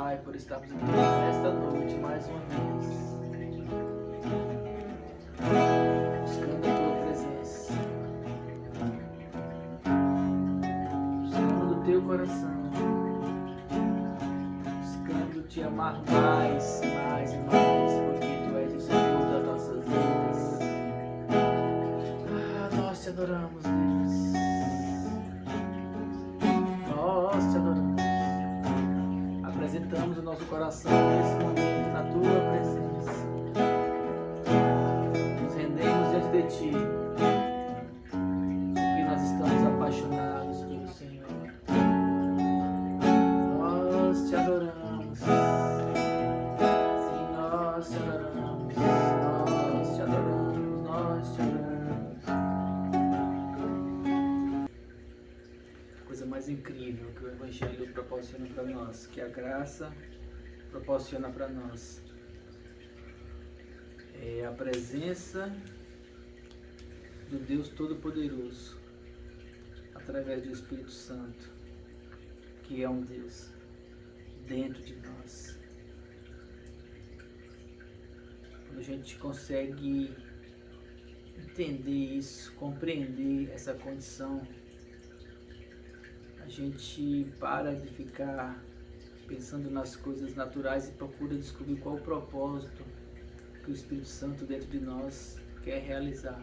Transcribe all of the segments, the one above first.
Pai, por estarmos aqui nesta noite mais uma vez, buscando a Tua presença, buscando o Teu coração, buscando Te amar mais, mais e mais, porque Tu és o Senhor das nossas vidas. Nós Te adoramos, Deus. Nós Te adoramos. Apresentamos o nosso coração nesse momento na Tua presença. Nos rendemos diante de Ti, porque nós estamos apaixonados pelo Senhor. Nós Te adoramos. Sim, nós Te adoramos. Nós Te adoramos. Nós Te adoramos. Coisa mais incrível que o Evangelho proporciona para nós, que a graça proporciona para nós, é a presença do Deus Todo-Poderoso através do Espírito Santo, que é um Deus dentro de nós. Quando a gente consegue entender isso, compreender essa condição, a gente para de ficar pensando nas coisas naturais e procura descobrir qual o propósito que o Espírito Santo dentro de nós quer realizar.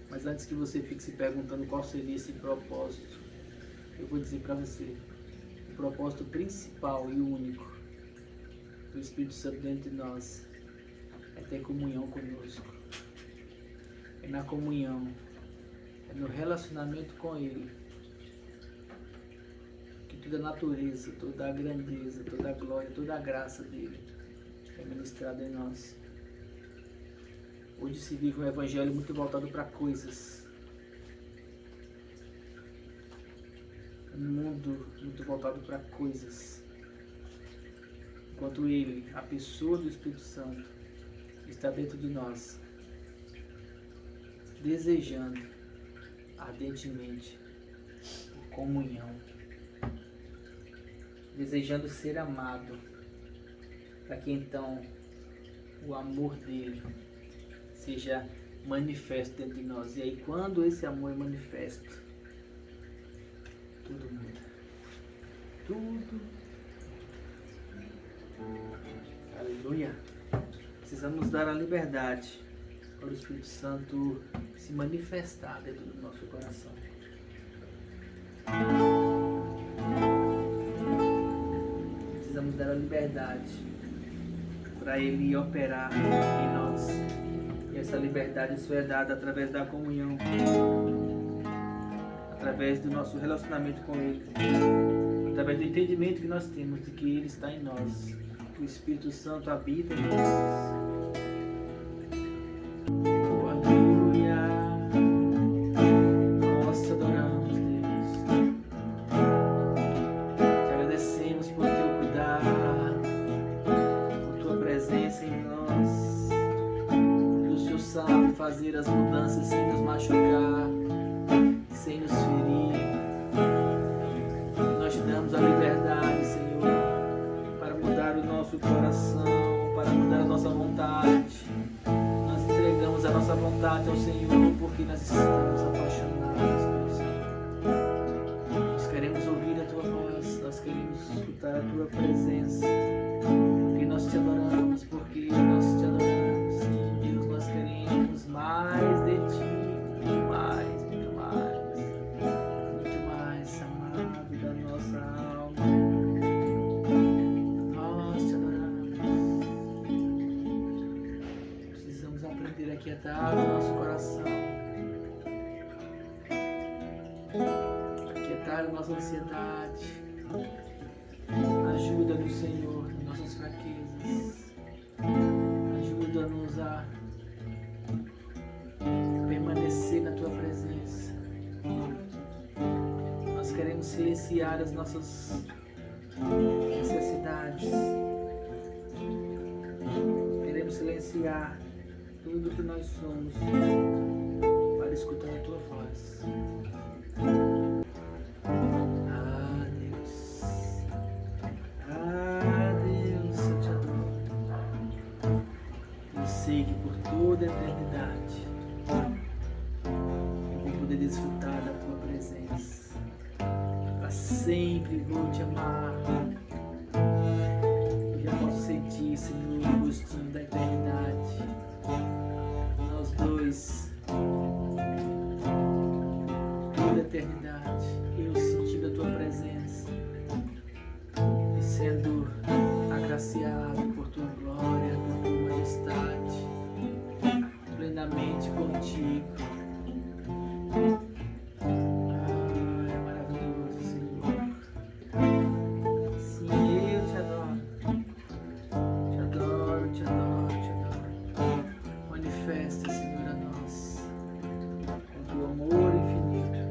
Mas antes que você fique se perguntando qual seria esse propósito, eu vou dizer para você: o propósito principal e único do Espírito Santo dentro de nós é ter comunhão conosco. É na comunhão, é no relacionamento com Ele, que toda a natureza, toda a grandeza, toda a glória, toda a graça dele é ministrada em nós. Hoje se vive um evangelho muito voltado para coisas, um mundo muito voltado para coisas, enquanto Ele, a pessoa do Espírito Santo, está dentro de nós, desejando ardentemente comunhão, desejando ser amado, para que então o amor dele seja manifesto dentro de nós. E aí, quando esse amor é manifesto, tudo muda. Tudo. Aleluia. Precisamos dar a liberdade para o Espírito Santo se manifestar dentro do nosso coração. Precisamos dar a liberdade para Ele operar em nós. E essa liberdade só é dada através da comunhão, através do nosso relacionamento com Ele, através do entendimento que nós temos de que Ele está em nós, que o Espírito Santo habita em nós. Fazer as mudanças sem nos machucar, sem nos ferir. Nós te damos a liberdade, Senhor, para mudar o nosso coração, para mudar a nossa vontade. Nós entregamos a nossa vontade ao Senhor, porque nós estamos apaixonados pelo Senhor. Nós queremos ouvir a Tua voz, nós queremos escutar a Tua presença, porque nós te adoramos, porque nós te adoramos. Nós queremos mais de Ti, muito mais, amado da nossa alma. Nós te adoramos. Precisamos aprender a quietar o nosso coração, a quietar a nossa ansiedade. Ajuda-nos, Senhor, em nossas fraquezas. Ajuda-nos a permanecer na Tua presença. Nós queremos silenciar as nossas necessidades. Queremos silenciar tudo que nós somos para escutar a Tua voz. Ah, Deus. desfrutar da tua presença. Para sempre vou te amar. Eu já posso sentir, Senhor, o gostinho da eternidade. Nós dois, toda a eternidade, eu sentindo a tua presença e sendo agraciado por tua glória, por tua majestade, plenamente contigo. É maravilhoso, Senhor. Sim, eu te adoro. Te adoro, te adoro, te adoro. Manifesta, Senhor, a nós com teu amor infinito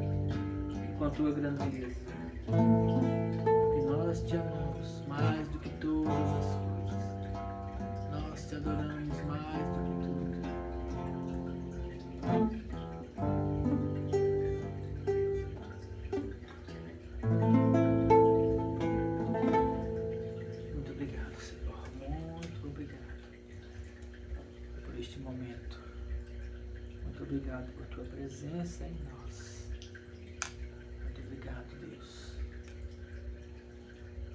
e com a tua grandeza. E nós te amamos mais do que todas as coisas. Nós te adoramos mais do que tudo. Muito obrigado, Senhor. Muito obrigado por este momento. Muito obrigado por tua presença em nós. Muito obrigado, Deus.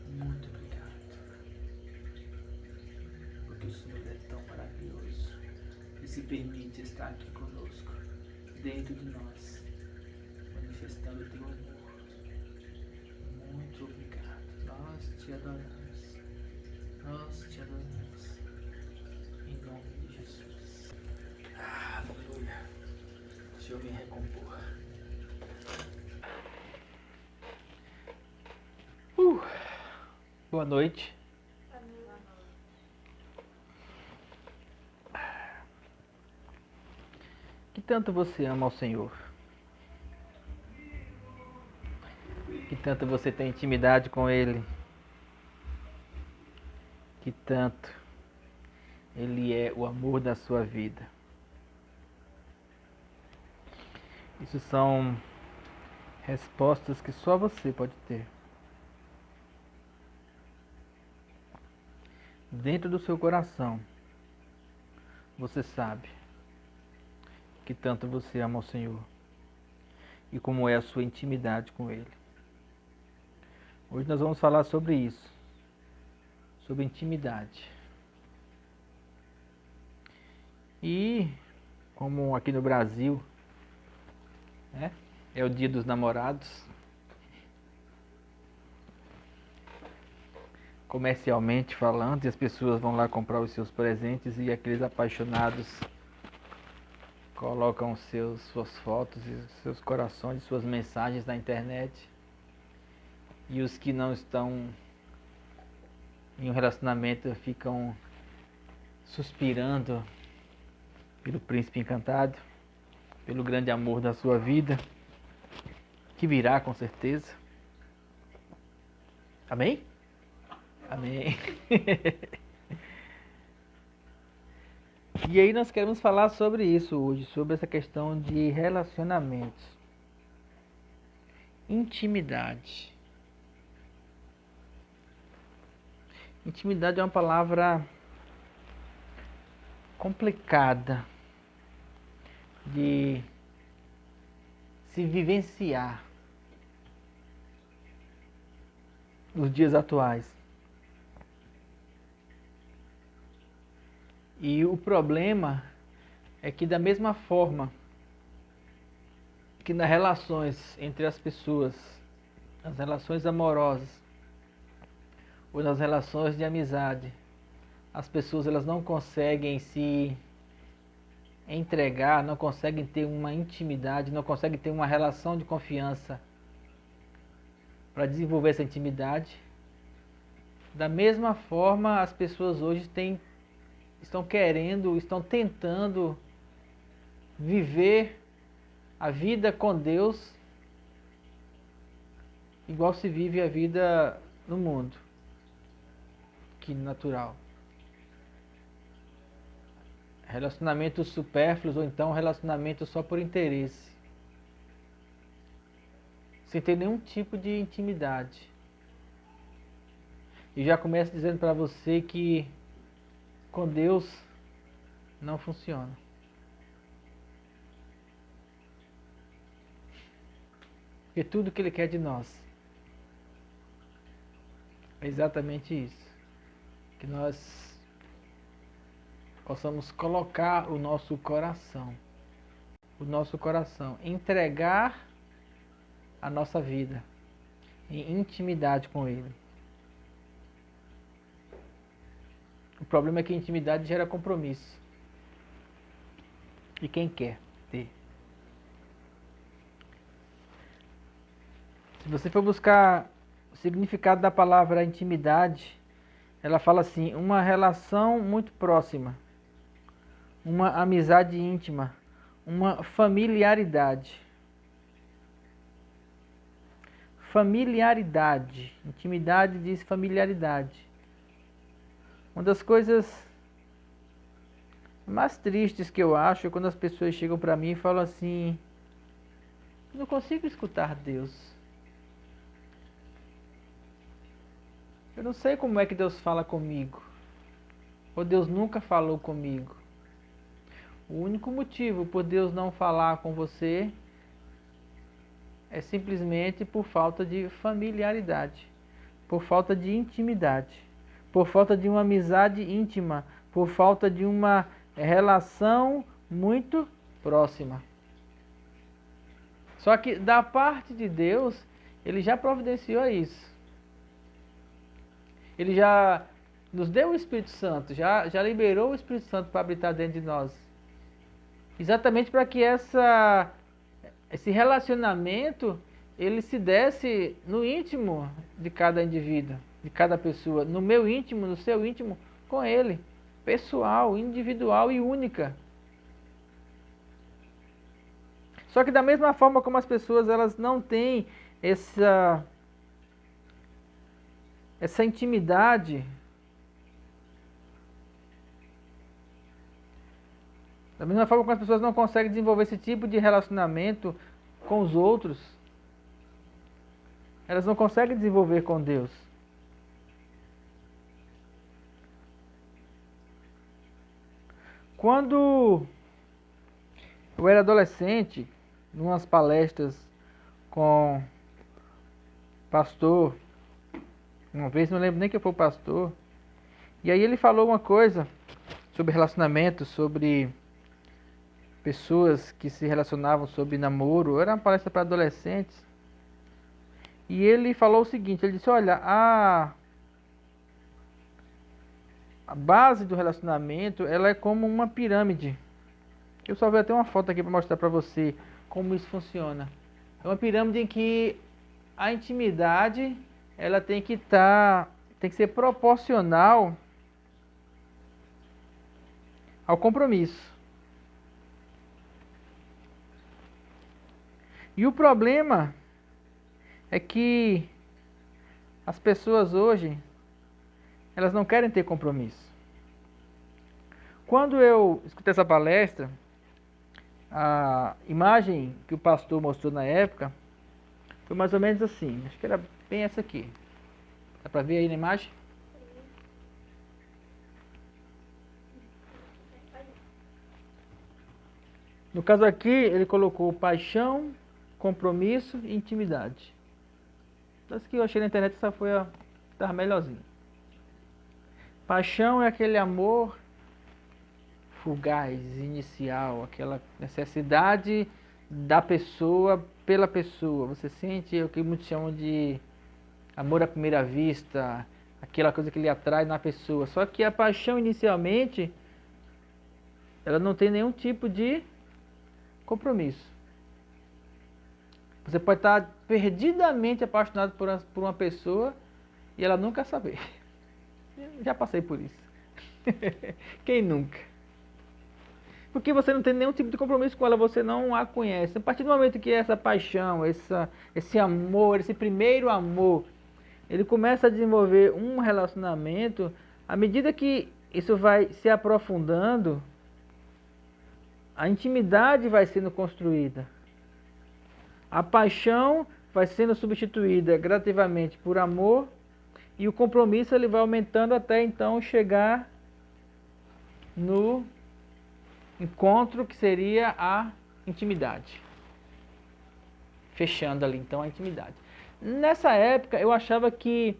Muito obrigado. Porque o Senhor é tão maravilhoso e se permite estar aqui conosco, dentro de nós, manifestando o teu amor. Muito obrigado. Nós te adoramos. Nós te adoramos. Em nome de Jesus. Aleluia. Deixa eu me recompor. Boa noite. Que tanto você ama ao Senhor? Que tanto você tem intimidade com Ele? Que tanto Ele é o amor da sua vida? Isso são respostas que só você pode ter. Dentro do seu coração, você sabe que tanto você ama o Senhor e como é a sua intimidade com Ele. Hoje nós vamos falar sobre isso, sobre intimidade. E como aqui no Brasil, né, é o Dia dos Namorados, comercialmente falando, e as pessoas vão lá comprar os seus presentes e aqueles apaixonados colocam suas fotos e seus corações, suas mensagens na internet. E os que não estão em um relacionamento ficam suspirando pelo príncipe encantado, pelo grande amor da sua vida, que virá com certeza. Amém? Amém. E aí nós queremos falar sobre isso hoje, sobre essa questão de relacionamentos. Intimidade. Intimidade é uma palavra complicada de se vivenciar nos dias atuais. E o problema é que da mesma forma que nas relações entre as pessoas, nas relações amorosas ou nas relações de amizade, as pessoas elas não conseguem se entregar, não conseguem ter uma intimidade, não conseguem ter uma relação de confiança para desenvolver essa intimidade. Da mesma forma, as pessoas hoje estão tentando viver a vida com Deus igual se vive a vida no mundo, que natural. Relacionamentos supérfluos ou então relacionamentos só por interesse, sem ter nenhum tipo de intimidade. E já começo dizendo para você que com Deus não funciona. Porque tudo que Ele quer de nós é exatamente isso. Que nós possamos colocar o nosso coração, entregar a nossa vida em intimidade com Ele. O problema é que a intimidade gera compromisso. E quem quer ter? Se você for buscar o significado da palavra intimidade, ela fala assim: uma relação muito próxima, uma amizade íntima, uma familiaridade. Familiaridade. Intimidade diz familiaridade. Uma das coisas mais tristes que eu acho é quando as pessoas chegam para mim e falam assim: eu não consigo escutar Deus. Eu não sei como é que Deus fala comigo. Ou Deus nunca falou comigo. O único motivo por Deus não falar com você é simplesmente por falta de familiaridade, por falta de intimidade, por falta de uma amizade íntima, por falta de uma relação muito próxima. Só que da parte de Deus, Ele já providenciou isso. Ele já nos deu o Espírito Santo, já liberou o Espírito Santo para habitar dentro de nós. Exatamente para que esse relacionamento ele se desse no íntimo de cada indivíduo, de cada pessoa, no meu íntimo, no seu íntimo, com Ele, pessoal, individual e única. Só que da mesma forma como as pessoas elas não têm essa intimidade, da mesma forma como as pessoas não conseguem desenvolver esse tipo de relacionamento com os outros, elas não conseguem desenvolver com Deus. Quando eu era adolescente, em umas palestras com pastor, uma vez, não lembro nem quem foi o pastor, e aí ele falou uma coisa sobre relacionamento, sobre pessoas que se relacionavam, sobre namoro. Era uma palestra para adolescentes. E ele falou o seguinte, ele disse: olha, a base do relacionamento, ela é como uma pirâmide. Eu só vi até uma foto aqui para mostrar para você como isso funciona. É uma pirâmide em que a intimidade, ela tem que ser proporcional ao compromisso. E o problema é que as pessoas hoje, elas não querem ter compromisso. Quando eu escutei essa palestra, a imagem que o pastor mostrou na época foi mais ou menos assim. Acho que era bem essa aqui. Dá para ver aí na imagem? No caso aqui, ele colocou paixão, compromisso e intimidade. Das que eu achei na internet, essa foi a que estava melhorzinha. Paixão é aquele amor fugaz, inicial, aquela necessidade da pessoa pela pessoa. Você sente o que muitos chamam de amor à primeira vista, aquela coisa que lhe atrai na pessoa. Só que a paixão inicialmente, ela não tem nenhum tipo de compromisso. Você pode estar perdidamente apaixonado por uma pessoa e ela nunca saber. Já passei por isso. Quem nunca? Porque você não tem nenhum tipo de compromisso com ela, você não a conhece. A partir do momento que essa paixão, esse amor, esse primeiro amor, ele começa a desenvolver um relacionamento, à medida que isso vai se aprofundando, a intimidade vai sendo construída. A paixão vai sendo substituída gradativamente por amor e o compromisso ele vai aumentando até então chegar no encontro que seria a intimidade. fechando ali, então, a intimidade. Nessa época, eu achava que,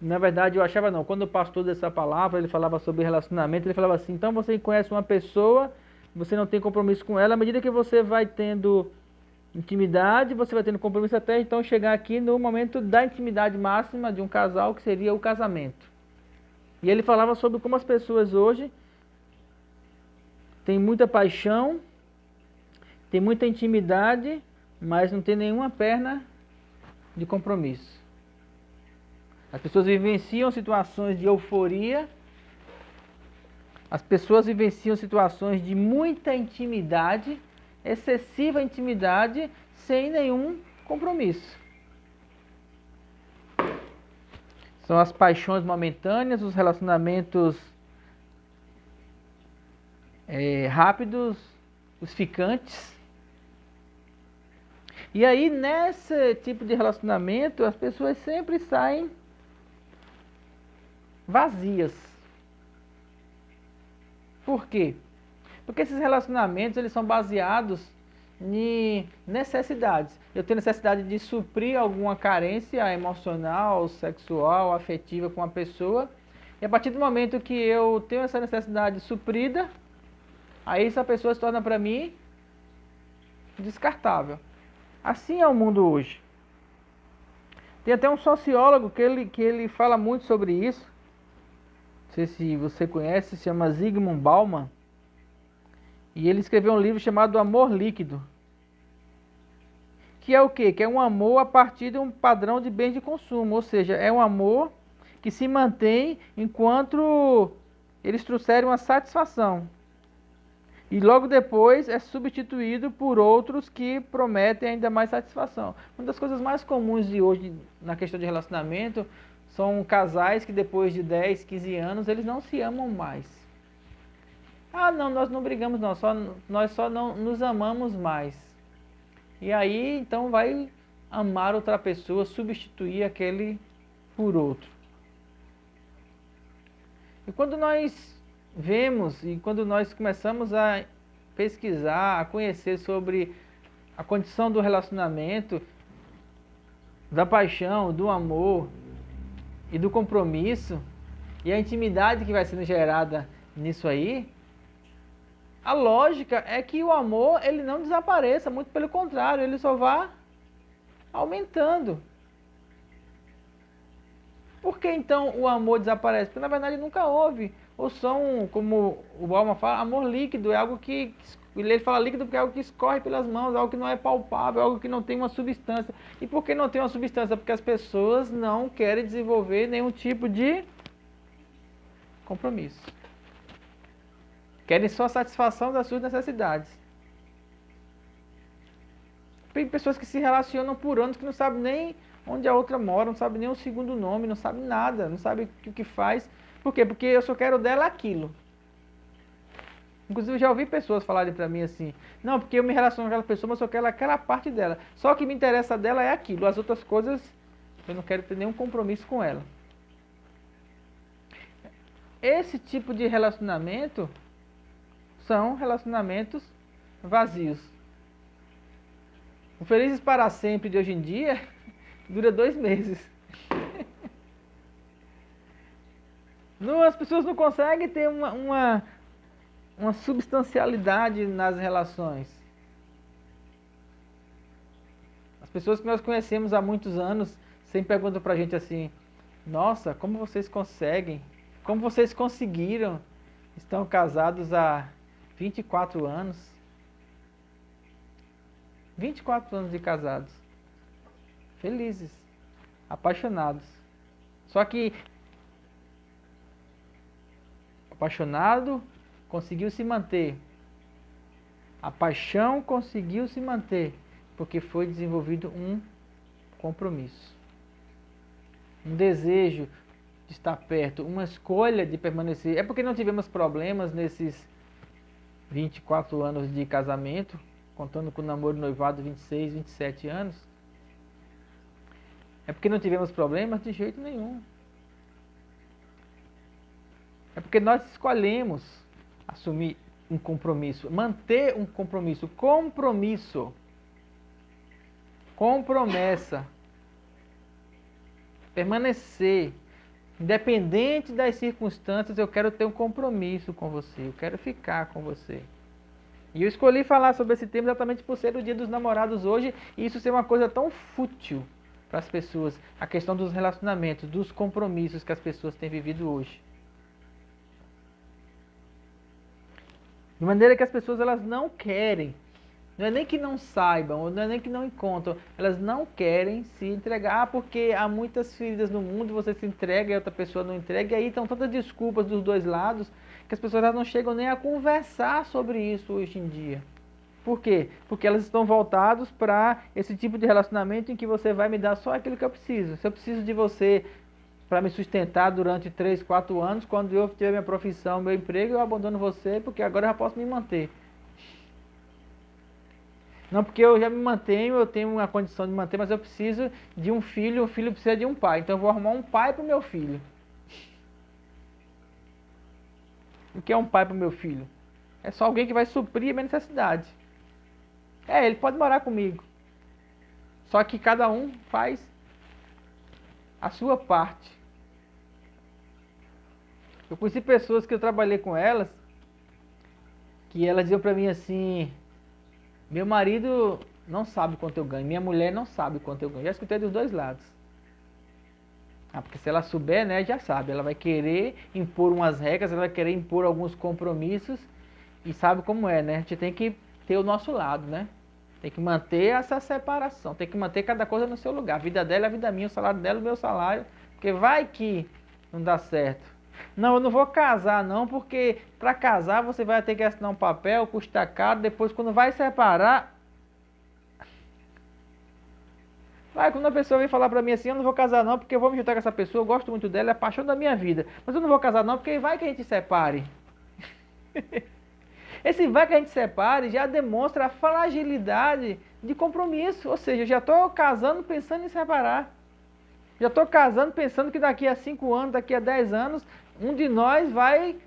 na verdade, eu achava não, quando o pastor dessa palavra, ele falava sobre relacionamento, ele falava assim, então você conhece uma pessoa, você não tem compromisso com ela, à medida que você vai tendo intimidade, você vai tendo compromisso até então chegar aqui no momento da intimidade máxima de um casal, que seria o casamento. E ele falava sobre como as pessoas hoje têm muita paixão, têm muita intimidade, mas não tem nenhuma perna de compromisso. As pessoas vivenciam situações de euforia, as pessoas vivenciam situações de muita intimidade, excessiva intimidade, sem nenhum compromisso. São as paixões momentâneas, os relacionamentos rápidos, os ficantes. E aí, nesse tipo de relacionamento, as pessoas sempre saem vazias. Por quê? Porque esses relacionamentos, eles são baseados em necessidades. Eu tenho necessidade de suprir alguma carência emocional, sexual, afetiva com a pessoa. E a partir do momento que eu tenho essa necessidade suprida, aí essa pessoa se torna para mim descartável. Assim é o mundo hoje. Tem até um sociólogo que ele fala muito sobre isso. Não sei se você conhece, se chama Zygmunt Bauman. E ele escreveu um livro chamado Amor Líquido. Que é o quê? Que é um amor a partir de um padrão de bens de consumo. Ou seja, é um amor que se mantém enquanto eles trouxerem uma satisfação. E logo depois é substituído por outros que prometem ainda mais satisfação. Uma das coisas mais comuns de hoje na questão de relacionamento são casais que depois de 10, 15 anos eles não se amam mais. Ah, não, nós não brigamos não, nós só não nos amamos mais. E aí então vai amar outra pessoa, substituir aquele por outro. E quando nós vemos e quando nós começamos a pesquisar, a conhecer sobre a condição do relacionamento, da paixão, do amor e do compromisso e a intimidade que vai sendo gerada nisso aí, a lógica é que o amor ele não desapareça, muito pelo contrário, ele só vai aumentando. Por que então o amor desaparece? Porque na verdade nunca houve. Ou são, como o Bauman fala, amor líquido, é algo que, ele fala líquido porque é algo que escorre pelas mãos, algo que não é palpável, algo que não tem uma substância. E por que não tem uma substância? Porque as pessoas não querem desenvolver nenhum tipo de compromisso. Querem só a satisfação das suas necessidades. Tem pessoas que se relacionam por anos que não sabem nem onde a outra mora, não sabem nem o segundo nome, não sabem nada, não sabem o que faz. Por quê? Porque eu só quero dela aquilo. Inclusive eu já ouvi pessoas falarem pra mim assim, não, porque eu me relaciono com aquela pessoa, mas eu só quero aquela parte dela. Só o que me interessa dela é aquilo, as outras coisas eu não quero ter nenhum compromisso com ela. Esse tipo de relacionamento são relacionamentos vazios. O Felizes para Sempre de hoje em dia dura 2 meses. As pessoas não conseguem ter uma substancialidade nas relações. As pessoas que nós conhecemos há muitos anos sempre perguntam pra gente assim, nossa, como vocês conseguem? Como vocês conseguiram? Estão casados há 24 anos. 24 anos de casados. Felizes. Apaixonados. Só que apaixonado conseguiu se manter. A paixão conseguiu se manter porque foi desenvolvido um compromisso. Um desejo de estar perto, uma escolha de permanecer. É porque não tivemos problemas nesses 24 anos de casamento, contando com o namoro e noivado 26, 27 anos. É porque não tivemos problemas de jeito nenhum. É porque nós escolhemos assumir um compromisso, manter um compromisso. Compromisso. com promessa. Permanecer. Independente das circunstâncias, eu quero ter um compromisso com você. Eu quero ficar com você. E eu escolhi falar sobre esse tema exatamente por ser o Dia dos Namorados hoje. E isso ser uma coisa tão fútil para as pessoas. A questão dos relacionamentos, dos compromissos que as pessoas têm vivido hoje. De maneira que as pessoas elas não querem. Não é nem que não saibam, não é nem que não encontram. Elas não querem se entregar, porque há muitas feridas no mundo, você se entrega e a outra pessoa não entrega. E aí estão tantas desculpas dos dois lados, que as pessoas não chegam nem a conversar sobre isso hoje em dia. Por quê? Porque elas estão voltadas para esse tipo de relacionamento em que você vai me dar só aquilo que eu preciso. Se eu preciso de você para me sustentar durante 3, 4 anos, quando eu tiver minha profissão, meu emprego, eu abandono você, porque agora eu já posso me manter. Não porque eu já me mantenho, eu tenho uma condição de manter, mas eu preciso de um filho precisa de um pai. Então eu vou arrumar um pai para o meu filho. O que é um pai para o meu filho? É só alguém que vai suprir a minha necessidade. Ele pode morar comigo. Só que cada um faz a sua parte. Eu conheci pessoas que eu trabalhei com elas, que elas diziam para mim assim: meu marido não sabe quanto eu ganho, minha mulher não sabe quanto eu ganho. Já escutei dos dois lados. Porque se ela souber, né, já sabe. Ela vai querer impor umas regras, ela vai querer impor alguns compromissos. E sabe como é, né? A gente tem que ter o nosso lado, né? Tem que manter essa separação. Tem que manter cada coisa no seu lugar. A vida dela é a vida minha, o salário dela é o meu salário. Porque vai que não dá certo. Não, eu não vou casar não, porque para casar você vai ter que assinar um papel, custa caro, depois quando vai separar... quando a pessoa vem falar para mim assim, eu não vou casar não, porque eu vou me juntar com essa pessoa, eu gosto muito dela, é a paixão da minha vida. Mas eu não vou casar não, porque vai que a gente separe. Esse vai que a gente separe já demonstra a fragilidade de compromisso. Ou seja, eu já estou casando pensando em separar. Já estou casando pensando que daqui a 5 anos, daqui a 10 anos, um de nós vai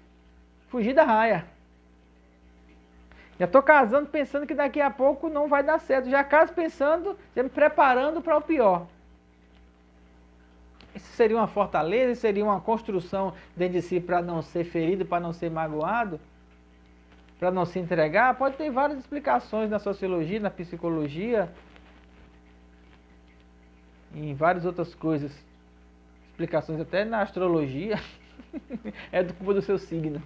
fugir da raia. Já estou casando pensando que daqui a pouco não vai dar certo. Já caso pensando, já me preparando para o pior. Isso seria uma fortaleza? Isso seria uma construção dentro de si para não ser ferido, para não ser magoado? Para não se entregar? Pode ter várias explicações na sociologia, na psicologia, em várias outras coisas. Explicações até na astrologia. É do culpa do seu signo.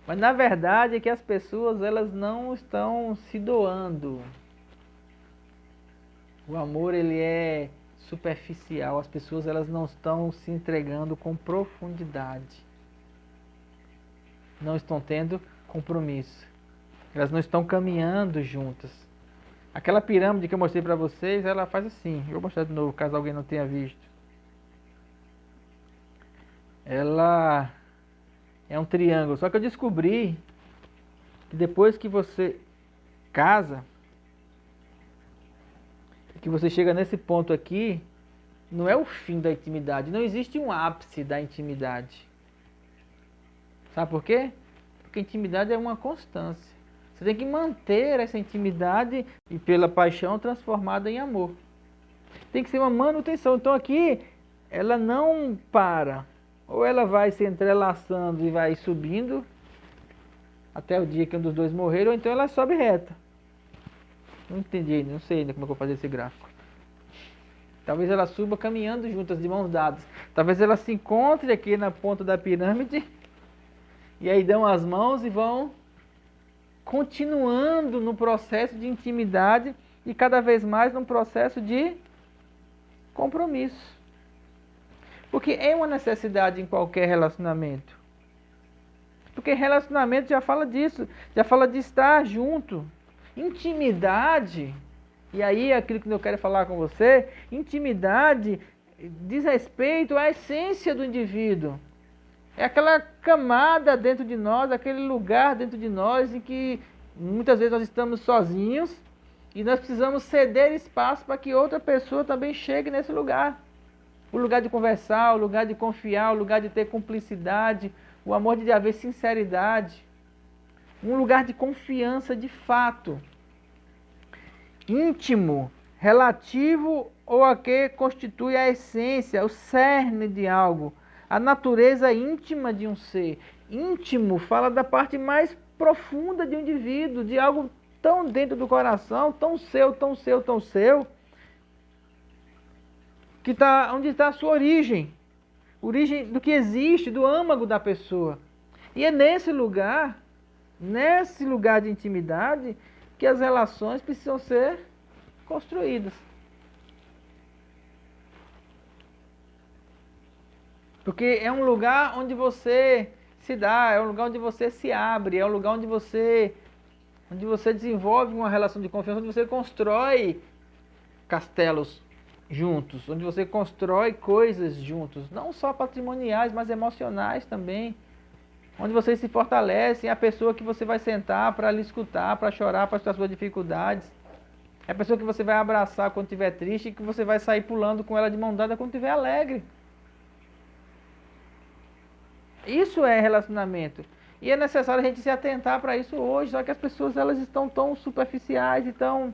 Mas na verdade é que as pessoas elas não estão se doando. O amor ele é superficial. As pessoas elas não estão se entregando com profundidade. Não estão tendo compromisso. Elas não estão caminhando juntas. Aquela pirâmide que eu mostrei para vocês, ela faz assim. Eu vou mostrar de novo, caso alguém não tenha visto. Ela é um triângulo. Só que eu descobri que depois que você casa, que você chega nesse ponto aqui, não é o fim da intimidade. Não existe um ápice da intimidade. Sabe por quê? Porque intimidade é uma constância. Você tem que manter essa intimidade e pela paixão transformada em amor. Tem que ser uma manutenção. Então aqui, ela não para. Ou ela vai se entrelaçando e vai subindo até o dia que um dos dois morrer, ou então ela sobe reta. Não entendi, não sei ainda como é que eu vou fazer esse gráfico. Talvez ela suba caminhando juntas, de mãos dadas. Talvez ela se encontre aqui na ponta da pirâmide e aí dão as mãos e vão continuando no processo de intimidade e cada vez mais num processo de compromisso. Porque é uma necessidade em qualquer relacionamento. Porque relacionamento já fala disso, já fala de estar junto. Intimidade, e aí é aquilo que eu quero falar com você, intimidade diz respeito à essência do indivíduo. É aquela camada dentro de nós, aquele lugar dentro de nós em que muitas vezes nós estamos sozinhos e nós precisamos ceder espaço para que outra pessoa também chegue nesse lugar. O lugar de conversar, o lugar de confiar, o lugar de ter cumplicidade, o amor de haver sinceridade. Um lugar de confiança de fato. Íntimo, relativo ou a que constitui a essência, o cerne de algo. A natureza íntima de um ser. Íntimo fala da parte mais profunda de um indivíduo, de algo tão dentro do coração, tão seu, tão seu, tão seu, que tá onde está a sua origem do que existe, do âmago da pessoa. E é nesse lugar de intimidade, que as relações precisam ser construídas. Porque é um lugar onde você se dá, é um lugar onde você se abre, é um lugar onde você desenvolve uma relação de confiança, onde você constrói castelos juntos, onde você constrói coisas juntos, não só patrimoniais, mas emocionais também, onde vocês se fortalecem, é a pessoa que você vai sentar para lhe escutar, para chorar, para as suas dificuldades, é a pessoa que você vai abraçar quando estiver triste e que você vai sair pulando com ela de mão dada quando estiver alegre. Isso é relacionamento. E é necessário a gente se atentar para isso hoje, só que as pessoas elas estão tão superficiais e tão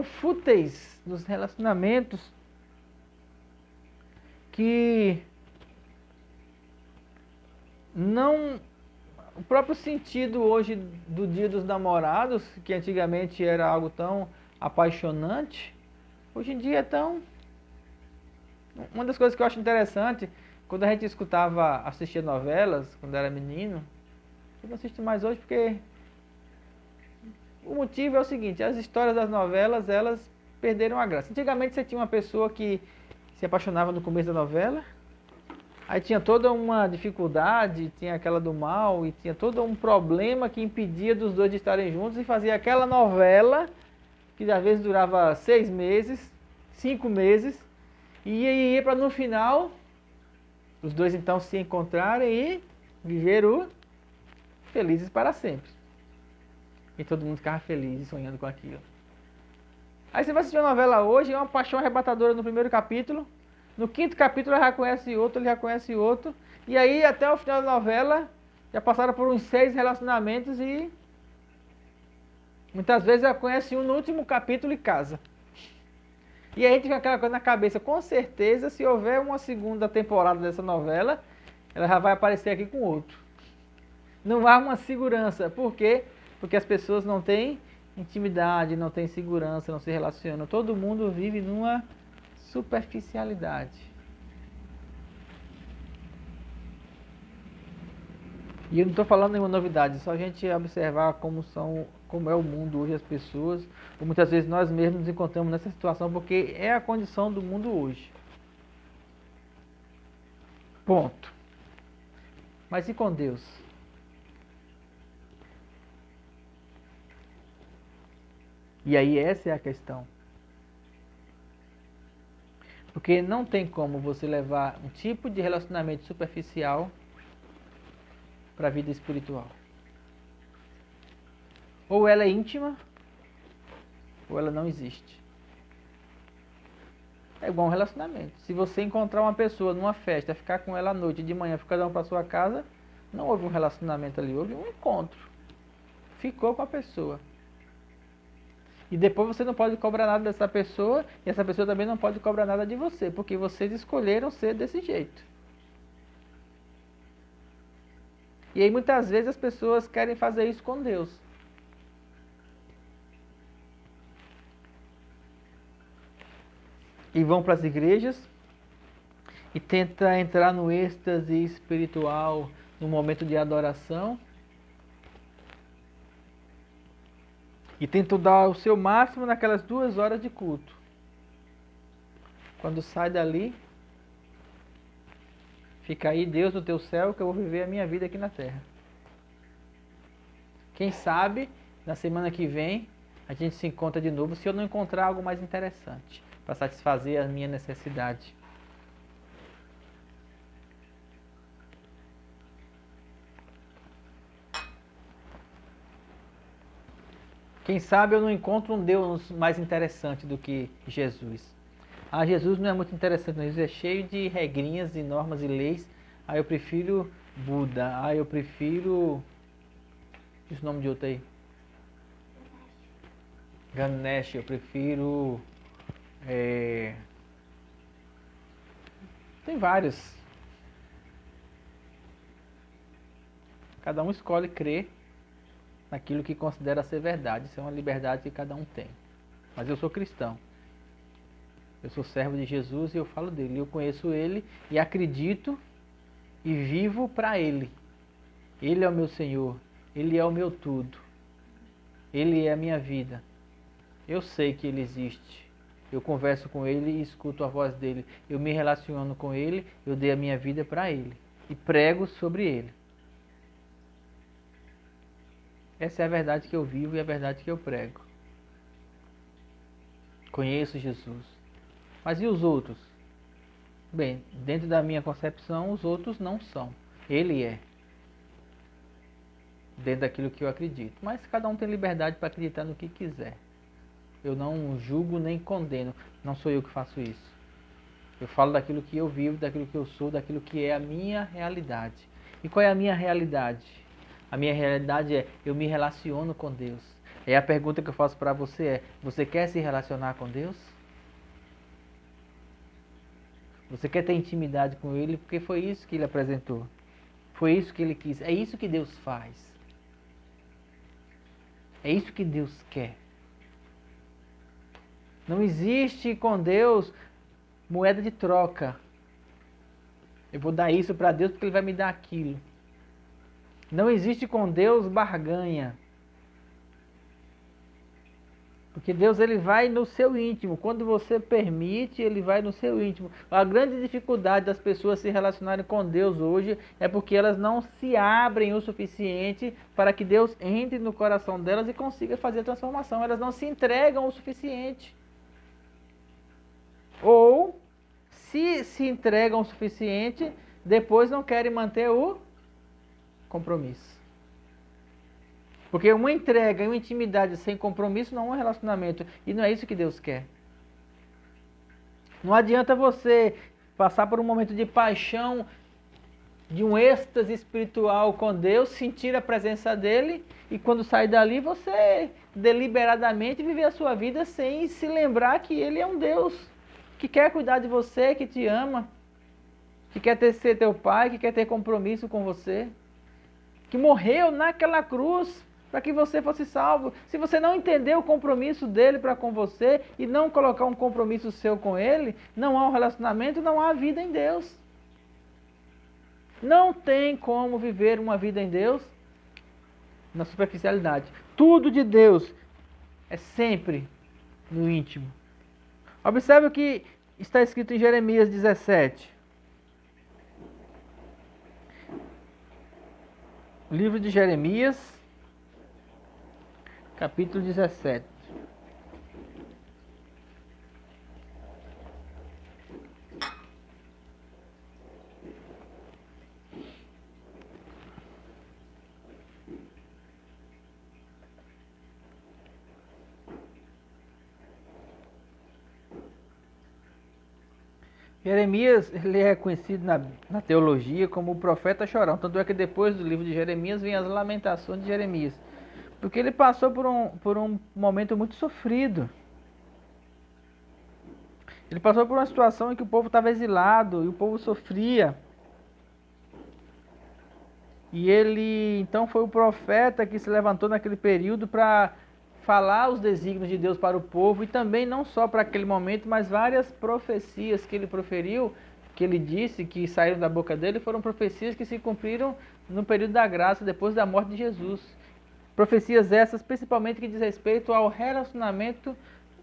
fúteis nos relacionamentos que não... O próprio sentido hoje do Dia dos Namorados, que antigamente era algo tão apaixonante, hoje em dia é tão... Uma das coisas que eu acho interessante, quando a gente assistia novelas, quando era menino, eu não assisto mais hoje porque o motivo é o seguinte: as histórias das novelas, elas perderam a graça. Antigamente você tinha uma pessoa que se apaixonava no começo da novela, aí tinha toda uma dificuldade, tinha aquela do mal, e tinha todo um problema que impedia dos dois de estarem juntos, e fazia aquela novela, que às vezes durava 6 meses, 5 meses, e ia para no final, os dois então se encontrarem e viver felizes para sempre. E todo mundo ficava feliz sonhando com aquilo. Aí você vai assistir uma novela hoje, é uma paixão arrebatadora no primeiro capítulo, no 5º capítulo ele já conhece outro, e aí até o final da novela já passaram por uns 6 relacionamentos e muitas vezes já conhece um no último capítulo e casa. E aí a gente fica aquela coisa na cabeça: com certeza, se houver uma segunda temporada dessa novela, ela já vai aparecer aqui com outro. Não há uma segurança. Por quê? Porque as pessoas não têm intimidade, não têm segurança, não se relacionam. Todo mundo vive numa superficialidade. E eu não estou falando nenhuma novidade, só a gente observar como é o mundo hoje, as pessoas, ou muitas vezes nós mesmos nos encontramos nessa situação, porque é a condição do mundo hoje. Ponto. Mas e com Deus? E aí essa é a questão. Porque não tem como você levar um tipo de relacionamento superficial para a vida espiritual. Ou ela é íntima, ou ela não existe. É igual um relacionamento. Se você encontrar uma pessoa numa festa, ficar com ela à noite, de manhã, ficar dando para sua casa, não houve um relacionamento ali, houve um encontro. Ficou com a pessoa. E depois você não pode cobrar nada dessa pessoa, e essa pessoa também não pode cobrar nada de você, porque vocês escolheram ser desse jeito. E aí muitas vezes as pessoas querem fazer isso com Deus. E vão para as igrejas e tentam entrar no êxtase espiritual, no momento de adoração. E tentam dar o seu máximo naquelas 2 horas de culto. Quando sai dali, fica aí Deus no teu céu, que eu vou viver a minha vida aqui na terra. Quem sabe, na semana que vem, a gente se encontra de novo, se eu não encontrar algo mais interessante, para satisfazer a minha necessidade. Quem sabe eu não encontro um Deus mais interessante do que Jesus. Ah, Jesus não é muito interessante, não. Jesus é cheio de regrinhas, de normas e leis. Ah, eu prefiro Buda. Ah, eu prefiro Diz o nome de outro aí. Ganesh, eu prefiro. Tem vários. Cada um escolhe crer naquilo que considera ser verdade. Isso é uma liberdade que cada um tem. Mas eu sou cristão. Eu sou servo de Jesus e eu falo dele. Eu conheço ele e acredito e vivo para ele. Ele é o meu Senhor. Ele é o meu tudo. Ele é a minha vida. Eu sei que ele existe. Eu converso com ele e escuto a voz dele. Eu me relaciono com ele, eu dei a minha vida para ele. E prego sobre ele. Essa é a verdade que eu vivo e a verdade que eu prego. Conheço Jesus. Mas e os outros? Bem, dentro da minha concepção, os outros não são. Ele é. Dentro daquilo que eu acredito. Mas cada um tem liberdade para acreditar no que quiser. Eu não julgo nem condeno. Não sou eu que faço isso. Eu falo daquilo que eu vivo, daquilo que eu sou, daquilo que é a minha realidade. E qual é a minha realidade? A minha realidade é, eu me relaciono com Deus. E a pergunta que eu faço para você é, você quer se relacionar com Deus? Você quer ter intimidade com Ele? Porque foi isso que Ele apresentou. Foi isso que Ele quis. É isso que Deus faz. É isso que Deus quer. Não existe com Deus moeda de troca. Eu vou dar isso para Deus porque Ele vai me dar aquilo. Não existe com Deus barganha. Porque Deus ele vai no seu íntimo. Quando você permite, Ele vai no seu íntimo. A grande dificuldade das pessoas se relacionarem com Deus hoje é porque elas não se abrem o suficiente para que Deus entre no coração delas e consiga fazer a transformação. Elas não se entregam o suficiente. Ou, se entregam o suficiente, depois não querem manter o compromisso. Porque uma entrega e uma intimidade sem compromisso não é um relacionamento. E não é isso que Deus quer. Não adianta você passar por um momento de paixão, de um êxtase espiritual com Deus, sentir a presença dEle, e quando sair dali você deliberadamente viver a sua vida sem se lembrar que Ele é um Deus que quer cuidar de você, que te ama, que quer ser teu pai, que quer ter compromisso com você, que morreu naquela cruz para que você fosse salvo. Se você não entender o compromisso dele para com você e não colocar um compromisso seu com ele, não há um relacionamento, não há vida em Deus. Não tem como viver uma vida em Deus na superficialidade. Tudo de Deus é sempre no íntimo. Observe o que está escrito em Jeremias 17. Livro de Jeremias, capítulo 17. Jeremias ele é conhecido na teologia como o profeta chorão. Tanto é que depois do livro de Jeremias vem as lamentações de Jeremias. Porque ele passou por um momento muito sofrido. Ele passou por uma situação em que o povo estava exilado e o povo sofria. E ele então foi o profeta que se levantou naquele período para falar os desígnios de Deus para o povo, e também não só para aquele momento, mas várias profecias que ele proferiu, que ele disse, que saíram da boca dele, foram profecias que se cumpriram no período da graça, depois da morte de Jesus. Profecias essas, principalmente que diz respeito ao relacionamento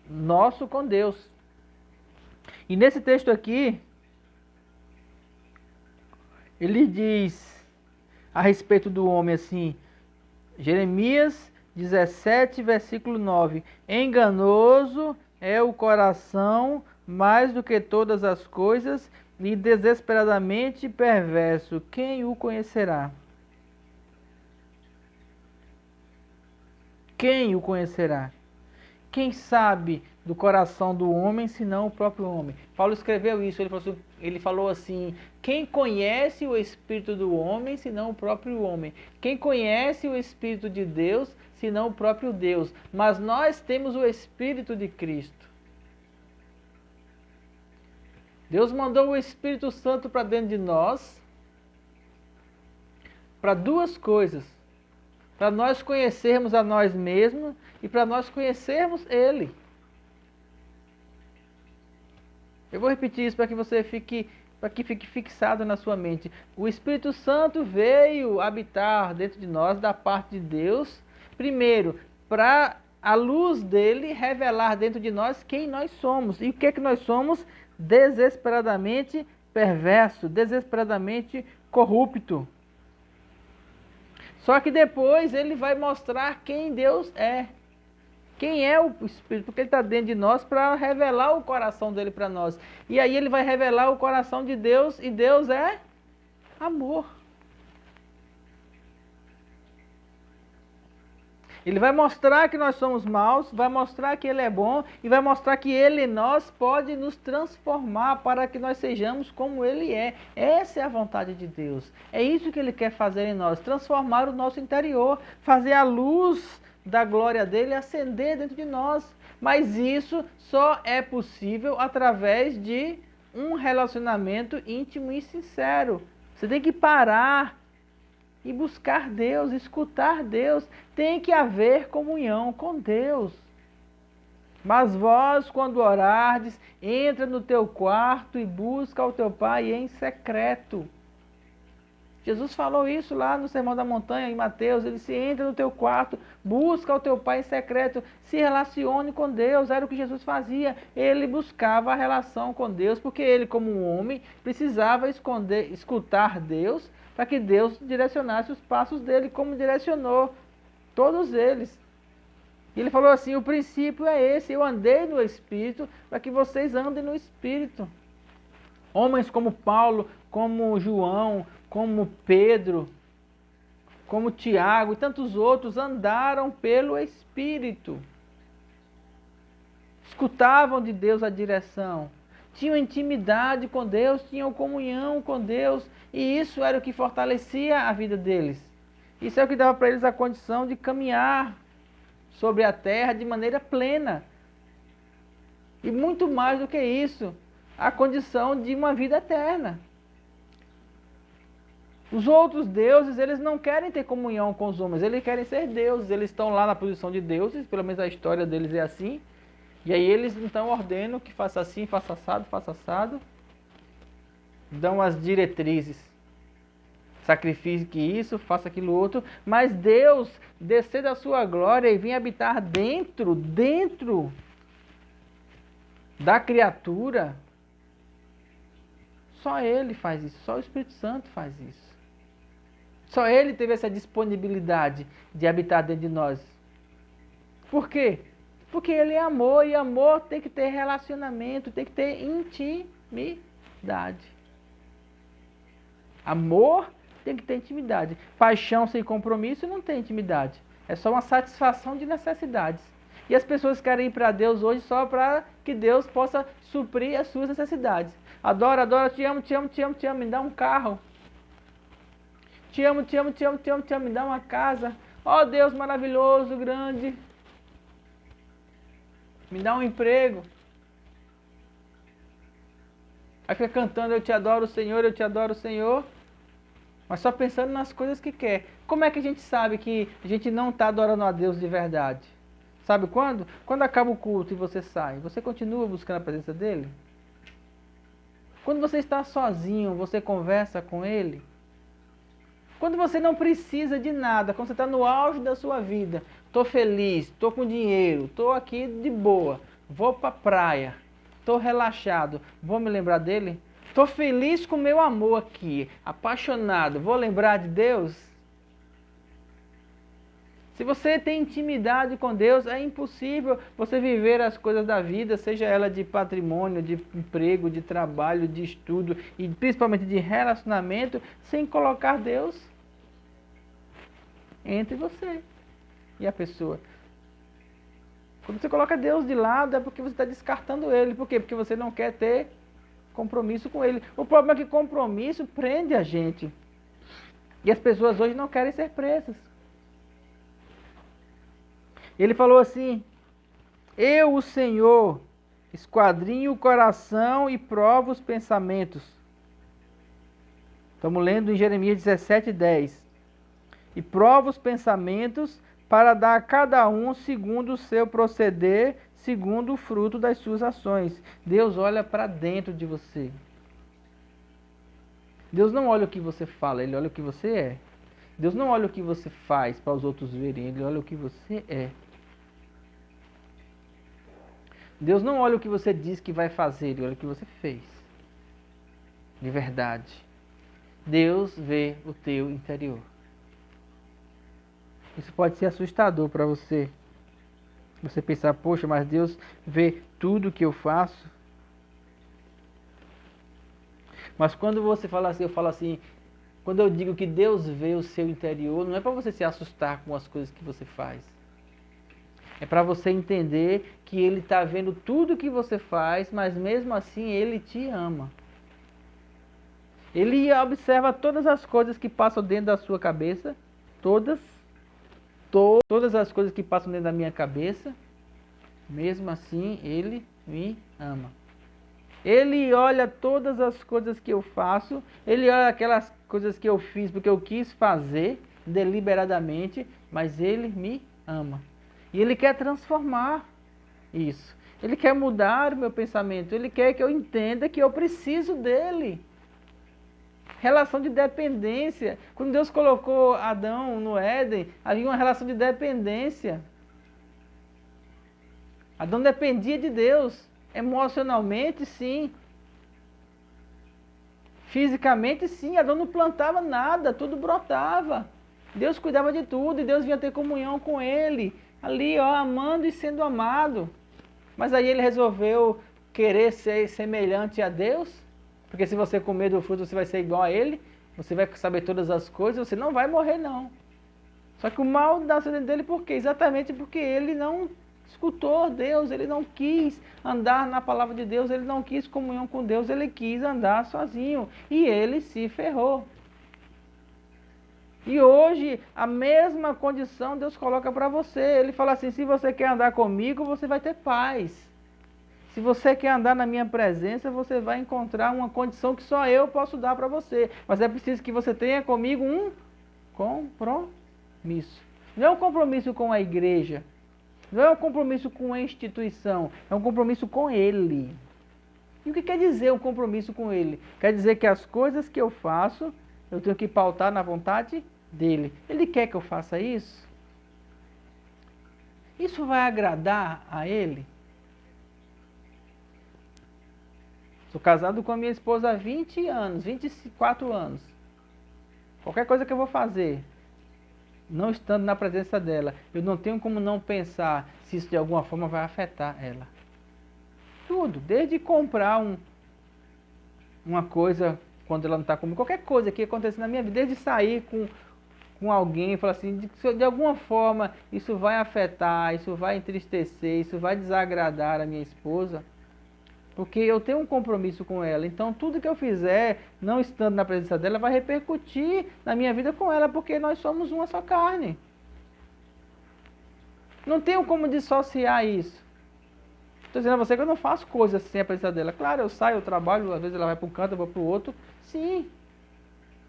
nosso com Deus. E nesse texto aqui, ele diz a respeito do homem assim, Jeremias 17, versículo 9. Enganoso é o coração mais do que todas as coisas e desesperadamente perverso. Quem o conhecerá? Quem o conhecerá? Quem sabe do coração do homem, senão o próprio homem? Paulo escreveu isso, ele falou assim, quem conhece o Espírito do homem, senão o próprio homem? Quem conhece o Espírito de Deus, senão o próprio Deus? Mas nós temos o Espírito de Cristo. Deus mandou o Espírito Santo para dentro de nós, para duas coisas. Para nós conhecermos a nós mesmos e para nós conhecermos Ele. Eu vou repetir isso para que fique fixado na sua mente. O Espírito Santo veio habitar dentro de nós da parte de Deus, primeiro, para a luz dele revelar dentro de nós quem nós somos. E o que é que nós somos? Desesperadamente perverso, desesperadamente corrupto. Só que depois ele vai mostrar quem Deus é. Quem é o Espírito? Porque ele está dentro de nós para revelar o coração dele para nós. E aí ele vai revelar o coração de Deus, e Deus é amor. Ele vai mostrar que nós somos maus, vai mostrar que Ele é bom, e vai mostrar que Ele em nós pode nos transformar para que nós sejamos como Ele é. Essa é a vontade de Deus. É isso que Ele quer fazer em nós, transformar o nosso interior, fazer a luz da glória dele acender dentro de nós. Mas isso só é possível através de um relacionamento íntimo e sincero. Você tem que parar e buscar Deus, escutar Deus. Tem que haver comunhão com Deus. Mas vós, quando orardes, entra no teu quarto e busca o teu Pai em secreto. Jesus falou isso lá no Sermão da Montanha, em Mateus. Ele disse, entra no teu quarto, busca o teu Pai em secreto, se relacione com Deus. Era o que Jesus fazia. Ele buscava a relação com Deus, porque ele, como um homem, precisava escutar Deus, para que Deus direcionasse os passos dele, como direcionou todos eles. E ele falou assim, o princípio é esse, eu andei no Espírito, para que vocês andem no Espírito. Homens como Paulo, como João, como Pedro, como Tiago e tantos outros andaram pelo Espírito. Escutavam de Deus a direção. Tinham intimidade com Deus, tinham comunhão com Deus. E isso era o que fortalecia a vida deles. Isso é o que dava para eles a condição de caminhar sobre a terra de maneira plena. E muito mais do que isso, a condição de uma vida eterna. Os outros deuses, eles não querem ter comunhão com os homens, eles querem ser deuses, eles estão lá na posição de deuses, pelo menos a história deles é assim, e aí eles então ordenam que faça assim, faça assado, dão as diretrizes, sacrifique isso, faça aquilo outro, mas Deus descer da sua glória e vir habitar dentro da criatura, só Ele faz isso, só o Espírito Santo faz isso. Só Ele teve essa disponibilidade de habitar dentro de nós. Por quê? Porque Ele é amor, e amor tem que ter relacionamento, tem que ter intimidade. Amor tem que ter intimidade. Paixão sem compromisso não tem intimidade. É só uma satisfação de necessidades. E as pessoas querem ir para Deus hoje só para que Deus possa suprir as suas necessidades. Adoro, te amo, me dá um carro. Te amo, me dá uma casa. Ó Deus maravilhoso, grande. Me dá um emprego. Aí fica cantando, eu te adoro, Senhor. Mas só pensando nas coisas que quer. Como é que a gente sabe que a gente não está adorando a Deus de verdade? Sabe quando? Quando acaba o culto e você sai. Você continua buscando a presença dEle? Quando você está sozinho, você conversa com Ele? Quando você não precisa de nada, quando você está no auge da sua vida, estou feliz, estou com dinheiro, estou aqui de boa, vou para a praia, estou relaxado, vou me lembrar dele? Estou feliz com o meu amor aqui, apaixonado, vou lembrar de Deus? Se você tem intimidade com Deus, é impossível você viver as coisas da vida, seja ela de patrimônio, de emprego, de trabalho, de estudo e principalmente de relacionamento, sem colocar Deus entre você e a pessoa. Quando você coloca Deus de lado, é porque você está descartando Ele. Por quê? Porque você não quer ter compromisso com Ele. O problema é que compromisso prende a gente. E as pessoas hoje não querem ser presas. Ele falou assim: eu, o Senhor, esquadrinho o coração e provo os pensamentos. Estamos lendo em Jeremias 17:10. E provo os pensamentos para dar a cada um segundo o seu proceder, segundo o fruto das suas ações. Deus olha para dentro de você. Deus não olha o que você fala, Ele olha o que você é. Deus não olha o que você faz para os outros verem, Ele olha o que você é. Deus não olha o que você diz que vai fazer, Ele olha o que você fez. De verdade. Deus vê o teu interior. Isso pode ser assustador para você. Você pensar, poxa, mas Deus vê tudo que eu faço. Mas quando você fala assim, eu falo assim, quando eu digo que Deus vê o seu interior, não é para você se assustar com as coisas que você faz. É para você entender que Ele está vendo tudo que você faz, mas mesmo assim Ele te ama. Ele observa todas as coisas que passam dentro da sua cabeça, todas as coisas que passam dentro da minha cabeça, mesmo assim Ele me ama. Ele olha todas as coisas que eu faço, Ele olha aquelas coisas que eu fiz porque eu quis fazer deliberadamente, mas Ele me ama. E Ele quer transformar isso. Ele quer mudar o meu pensamento, Ele quer que eu entenda que eu preciso dEle. Relação de dependência. Quando Deus colocou Adão no Éden, havia uma relação de dependência. Adão dependia de Deus. Emocionalmente, sim. Fisicamente, sim. Adão não plantava nada, tudo brotava. Deus cuidava de tudo e Deus vinha ter comunhão com ele. Ali, ó, amando e sendo amado. Mas aí ele resolveu querer ser semelhante a Deus. Porque se você comer do fruto, você vai ser igual a Ele. Você vai saber todas as coisas, você não vai morrer, não. Só que o mal nasceu dentro dele por quê? Exatamente porque ele não escutou Deus, ele não quis andar na palavra de Deus, ele não quis comunhão com Deus, ele quis andar sozinho. E ele se ferrou. E hoje, a mesma condição Deus coloca para você. Ele fala assim, se você quer andar comigo, você vai ter paz. Se você quer andar na minha presença, você vai encontrar uma condição que só eu posso dar para você. Mas é preciso que você tenha comigo um compromisso. Não é um compromisso com a igreja. Não é um compromisso com a instituição. É um compromisso com Ele. E o que quer dizer um compromisso com Ele? Quer dizer que as coisas que eu faço, eu tenho que pautar na vontade dEle. Ele quer que eu faça isso? Isso vai agradar a Ele? Sou casado com a minha esposa há 20 anos, 24 anos. Qualquer coisa que eu vou fazer, não estando na presença dela, eu não tenho como não pensar se isso de alguma forma vai afetar ela. Tudo, desde comprar uma coisa quando ela não está comigo, qualquer coisa que aconteça na minha vida, desde sair com alguém e falar assim, de alguma forma isso vai afetar, isso vai entristecer, isso vai desagradar a minha esposa. Porque eu tenho um compromisso com ela. Então, tudo que eu fizer, não estando na presença dela, vai repercutir na minha vida com ela, porque nós somos uma só carne. Não tenho como dissociar isso. Estou dizendo a você que eu não faço coisas sem a presença dela. Claro, eu saio, eu trabalho, às vezes ela vai para um canto, eu vou para o outro. Sim.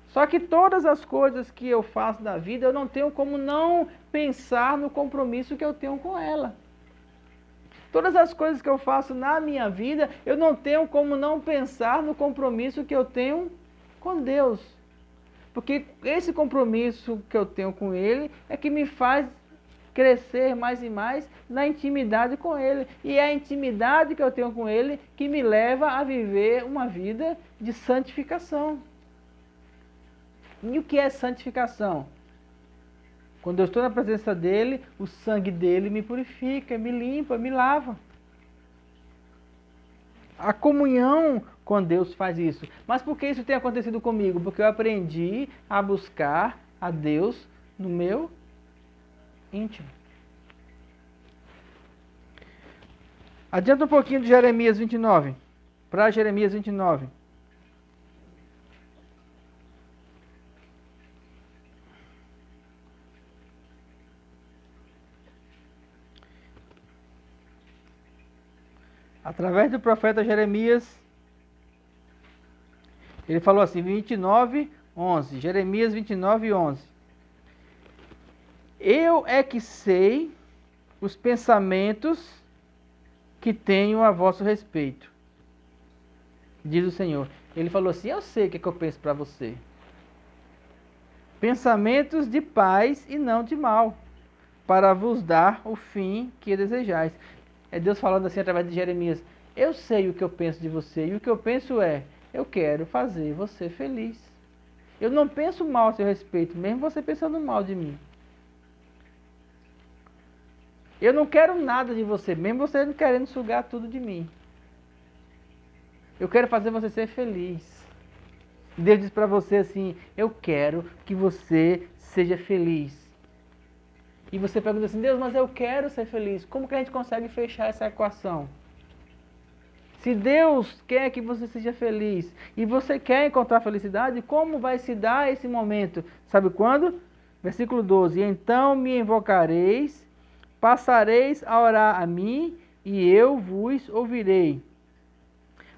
Só que todas as coisas que eu faço da vida, eu não tenho como não pensar no compromisso que eu tenho com ela. Todas as coisas que eu faço na minha vida, eu não tenho como não pensar no compromisso que eu tenho com Deus. Porque esse compromisso que eu tenho com Ele é que me faz crescer mais e mais na intimidade com Ele. E é a intimidade que eu tenho com Ele que me leva a viver uma vida de santificação. E o que é santificação? Quando eu estou na presença dEle, o sangue dEle me purifica, me limpa, me lava. A comunhão com Deus faz isso. Mas por que isso tem acontecido comigo? Porque eu aprendi a buscar a Deus no meu íntimo. Adianta um pouquinho de Jeremias 29. Para Jeremias 29. Através do profeta Jeremias, ele falou assim, 29, 11. Jeremias 29, 11. Eu é que sei os pensamentos que tenho a vosso respeito, diz o Senhor. Ele falou assim, eu sei o que eu penso para você. Pensamentos de paz e não de mal, para vos dar o fim que desejais. É Deus falando assim através de Jeremias. Eu sei o que eu penso de você, e o que eu penso é, eu quero fazer você feliz. Eu não penso mal a seu respeito, mesmo você pensando mal de mim. Eu não quero nada de você, mesmo você não querendo sugar tudo de mim. Eu quero fazer você ser feliz. Deus diz para você assim, eu quero que você seja feliz. E você pergunta assim, Deus, mas eu quero ser feliz. Como que a gente consegue fechar essa equação? Se Deus quer que você seja feliz e você quer encontrar felicidade, como vai se dar esse momento? Sabe quando? Versículo 12. Então me invocareis, passareis a orar a mim e eu vos ouvirei.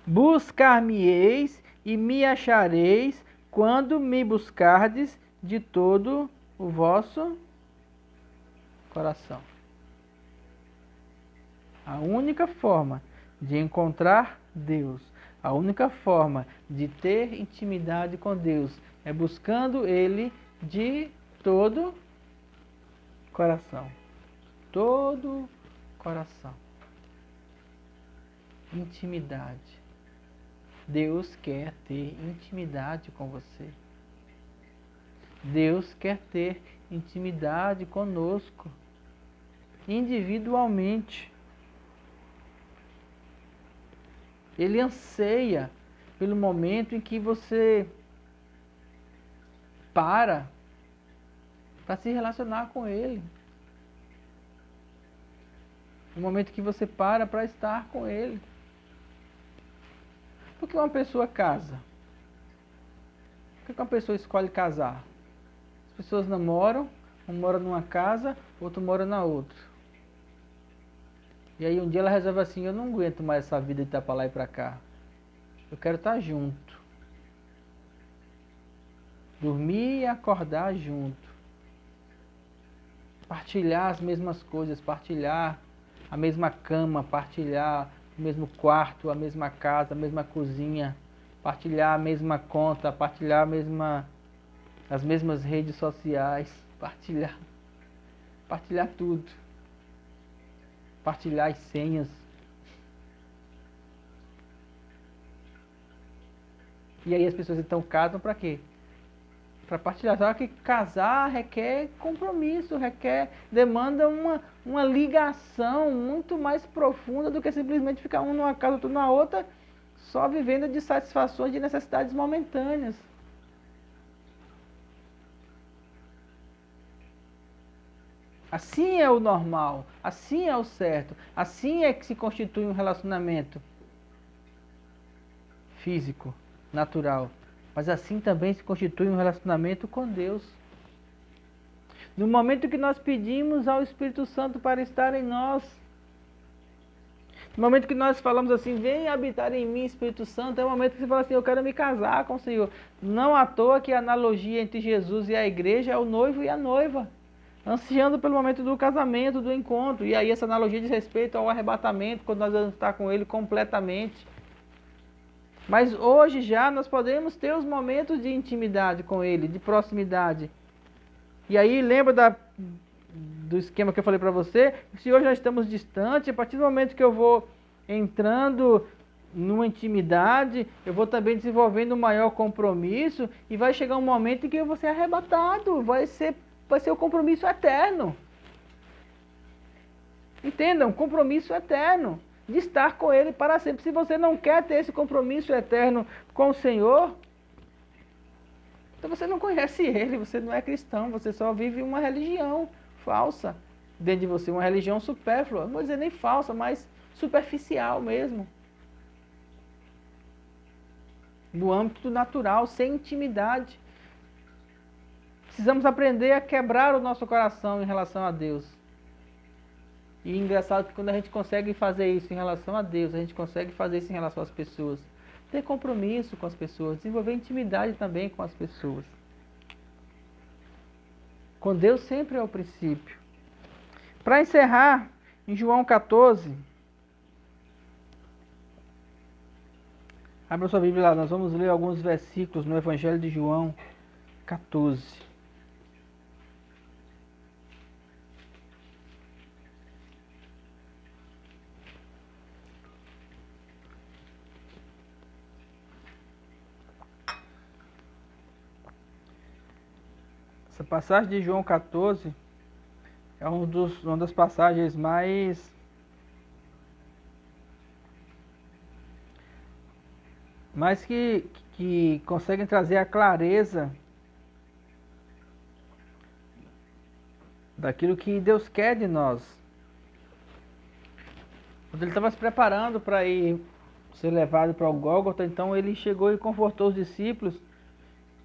Buscar-me-eis e me achareis quando me buscardes de todo o vosso coração. A única forma de encontrar Deus, a única forma de ter intimidade com Deus é buscando Ele de todo coração. Todo coração. Intimidade. Deus quer ter intimidade com você. Deus quer ter intimidade conosco, individualmente. Ele anseia pelo momento em que você para se relacionar com Ele. O momento que você para estar com Ele. Por que uma pessoa casa? Por que uma pessoa escolhe casar? As pessoas namoram, um mora numa casa, outro mora na outra. E aí um dia ela resolve assim, eu não aguento mais essa vida de estar para lá e para cá. Eu quero estar junto. Dormir e acordar junto. Partilhar as mesmas coisas, partilhar a mesma cama, partilhar o mesmo quarto, a mesma casa, a mesma cozinha, partilhar a mesma conta, partilhar as mesmas redes sociais, partilhar tudo. Partilhar as senhas. E aí as pessoas então casam para quê? Para partilhar. Só que casar requer compromisso, demanda uma ligação muito mais profunda do que simplesmente ficar um numa casa, outro na outra, só vivendo de satisfações, de necessidades momentâneas. Assim é o normal, assim é o certo, assim é que se constitui um relacionamento físico, natural. Mas assim também se constitui um relacionamento com Deus. No momento que nós pedimos ao Espírito Santo para estar em nós, no momento que nós falamos assim, vem habitar em mim, Espírito Santo, é o momento que você fala assim, eu quero me casar com o Senhor. Não à toa que a analogia entre Jesus e a igreja é o noivo e a noiva, ansiando pelo momento do casamento, do encontro. E aí essa analogia diz respeito ao arrebatamento, quando nós vamos estar com Ele completamente. Mas hoje já nós podemos ter os momentos de intimidade com Ele, de proximidade. E aí lembra do esquema que eu falei para você? Se hoje nós estamos distantes, a partir do momento que eu vou entrando numa intimidade, eu vou também desenvolvendo um maior compromisso e vai chegar um momento em que eu vou ser arrebatado, vai ser o compromisso eterno. Entendam, compromisso eterno, de estar com Ele para sempre. Se você não quer ter esse compromisso eterno com o Senhor, então você não conhece Ele, você não é cristão, você só vive uma religião falsa dentro de você, uma religião supérflua, não vou dizer nem falsa, mas superficial mesmo. No âmbito natural, sem intimidade. Precisamos aprender a quebrar o nosso coração em relação a Deus. E engraçado que quando a gente consegue fazer isso em relação a Deus, a gente consegue fazer isso em relação às pessoas. Ter compromisso com as pessoas, desenvolver intimidade também com as pessoas. Com Deus sempre é o princípio. Para encerrar, em João 14, abra sua Bíblia lá, nós vamos ler alguns versículos no Evangelho de João 14. Essa passagem de João 14 é uma das passagens mais que conseguem trazer a clareza daquilo que Deus quer de nós. Quando ele estava se preparando para ir ser levado para o Gólgota, então ele chegou e confortou os discípulos.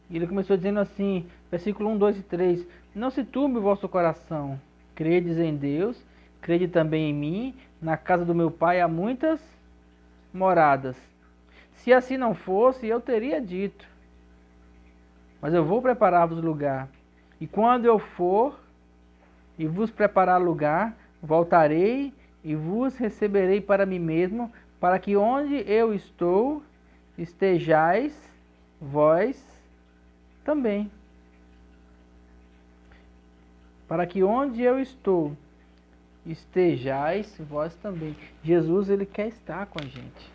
E ele começou dizendo assim, versículo 1, 2 e 3. Não se turbe o vosso coração. Credes em Deus, crede também em mim. Na casa do meu pai há muitas moradas. Se assim não fosse, eu teria dito. Mas eu vou preparar-vos lugar. E quando eu for e vos preparar lugar, voltarei e vos receberei para mim mesmo, para que onde eu estou, estejais vós também. Para que onde eu estou, estejais vós também. Jesus, ele quer estar com a gente.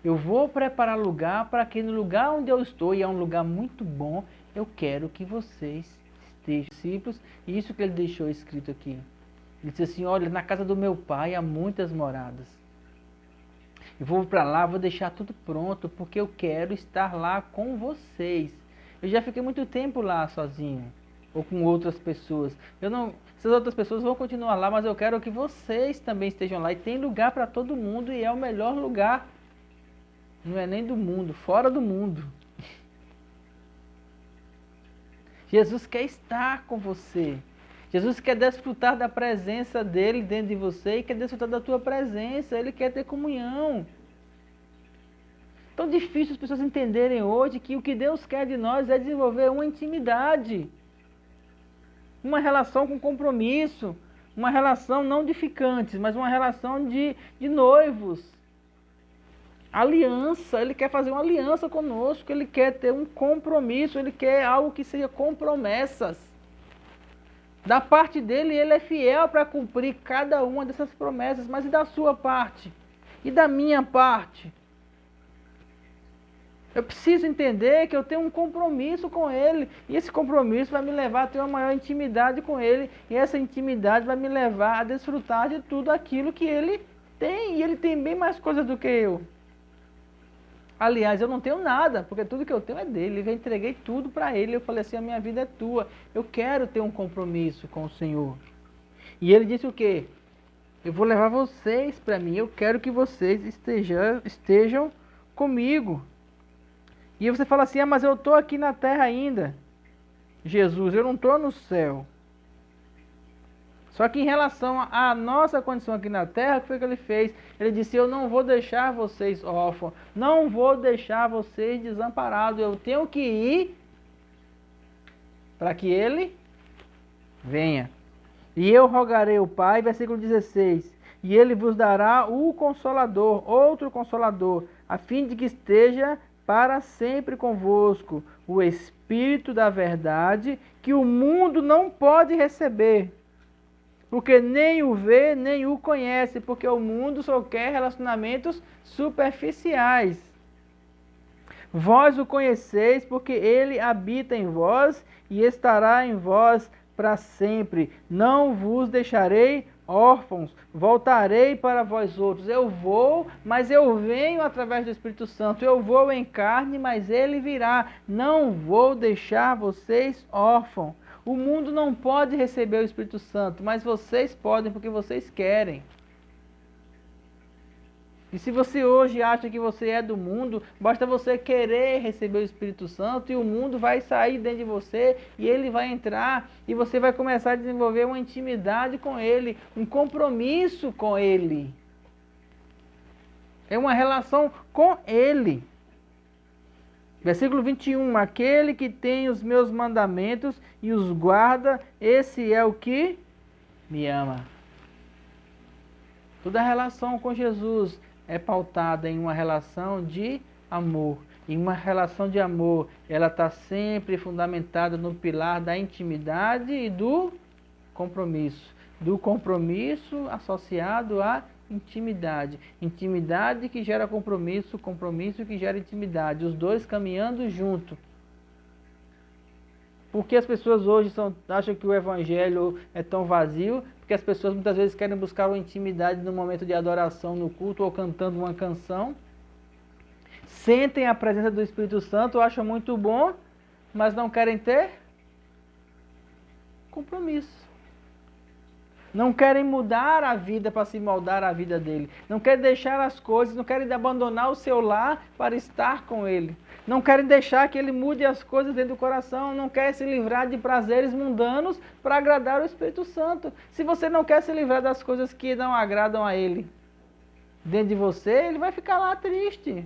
Eu vou preparar lugar para que no lugar onde eu estou, e é um lugar muito bom, eu quero que vocês estejam discípulos. E isso que ele deixou escrito aqui. Ele disse assim, olha, na casa do meu pai há muitas moradas. Eu vou para lá, vou deixar tudo pronto, porque eu quero estar lá com vocês. Eu já fiquei muito tempo lá sozinho, ou com outras pessoas. Essas outras pessoas vão continuar lá, mas eu quero que vocês também estejam lá. E tem lugar para todo mundo, e é o melhor lugar. Não é nem do mundo, fora do mundo. Jesus quer estar com você. Jesus quer desfrutar da presença dele dentro de você e quer desfrutar da tua presença. Ele quer ter comunhão. Tão difícil as pessoas entenderem hoje que o que Deus quer de nós é desenvolver uma intimidade, uma relação com compromisso, uma relação não de ficantes, mas uma relação de noivos. Aliança, ele quer fazer uma aliança conosco, ele quer ter um compromisso, ele quer algo que seja com promessas. Da parte dele, ele é fiel para cumprir cada uma dessas promessas, mas e da sua parte? E da minha parte? Eu preciso entender que eu tenho um compromisso com ele, e esse compromisso vai me levar a ter uma maior intimidade com ele, e essa intimidade vai me levar a desfrutar de tudo aquilo que ele tem, e ele tem bem mais coisas do que eu. Aliás, eu não tenho nada, porque tudo que eu tenho é dele. Eu já entreguei tudo para ele. Eu falei assim, a minha vida é tua. Eu quero ter um compromisso com o Senhor. E ele disse o quê? Eu vou levar vocês para mim. Eu quero que vocês estejam comigo. E aí você fala assim, mas eu estou aqui na terra ainda. Jesus, eu não estou no céu. Só que em relação à nossa condição aqui na terra, o que foi que ele fez? Ele disse, eu não vou deixar vocês órfãos, não vou deixar vocês desamparados, eu tenho que ir para que ele venha. E eu rogarei ao Pai, versículo 16, e ele vos dará o Consolador, outro Consolador, a fim de que esteja para sempre convosco, o Espírito da verdade, que o mundo não pode receber, porque nem o vê, nem o conhece, porque o mundo só quer relacionamentos superficiais. Vós o conheceis, porque ele habita em vós e estará em vós para sempre. Não vos deixarei órfãos, voltarei para vós outros. Eu vou, mas eu venho através do Espírito Santo. Eu vou em carne, mas ele virá. Não vou deixar vocês órfãos. O mundo não pode receber o Espírito Santo, mas vocês podem porque vocês querem. E se você hoje acha que você é do mundo, basta você querer receber o Espírito Santo e o mundo vai sair dentro de você e ele vai entrar e você vai começar a desenvolver uma intimidade com ele, um compromisso com ele. É uma relação com ele. Versículo 21, aquele que tem os meus mandamentos e os guarda, esse é o que me ama. Toda relação com Jesus é pautada em uma relação de amor. Em uma relação de amor, ela está sempre fundamentada no pilar da intimidade e do compromisso. Do compromisso associado à intimidade. Intimidade que gera compromisso, compromisso que gera intimidade. Os dois caminhando junto. Por que as pessoas hoje acham que o evangelho é tão vazio? Porque as pessoas muitas vezes querem buscar uma intimidade no momento de adoração no culto ou cantando uma canção. Sentem a presença do Espírito Santo, acham muito bom, mas não querem ter compromisso. Não querem mudar a vida para se moldar a vida dele. Não querem deixar as coisas, não querem abandonar o seu lar para estar com ele. Não querem deixar que ele mude as coisas dentro do coração. Não querem se livrar de prazeres mundanos para agradar o Espírito Santo. Se você não quer se livrar das coisas que não agradam a ele dentro de você, ele vai ficar lá triste.